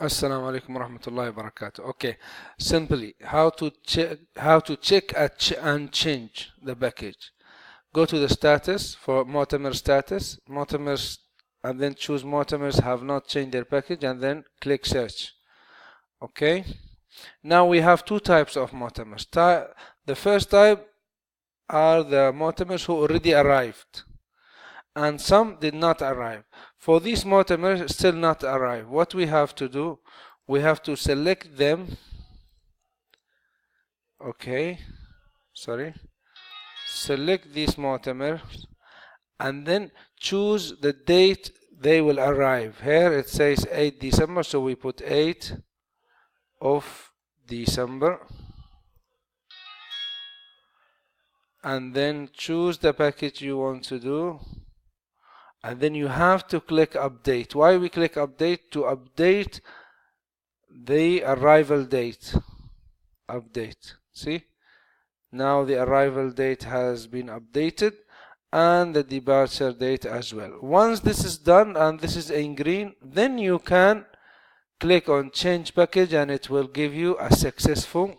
Assalamu alaikum warahmatullahi wabarakatuh. Okay, simply how to check and change the package. Go to the status for Mu'tamir status, Mu'tamirs, and then choose Mu'tamirs have not changed their package, and then click search. Okay, now we have two types of Mu'tamirs. The first type are the Mu'tamirs who already arrived, and some did not arrive. For these Mu'tamirs still not arrive, what we have to do, we have to select them. Okay, sorry, select these Mu'tamir and then choose the date they will arrive. Here it says 8 December, so we put 8 of December, and then choose the package you want to do, and then you have to click update. Why we click update? To update the arrival date. Update. See, now the arrival date has been updated and the departure date as well. Once this is done and this is in green, then you can click on change package and it will give you a successful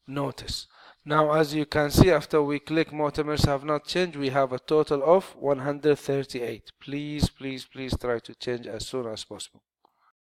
notice. Now, as you can see, after we click Mu'tamirs have not changed, we have a total of 138. Please try to change as soon as possible.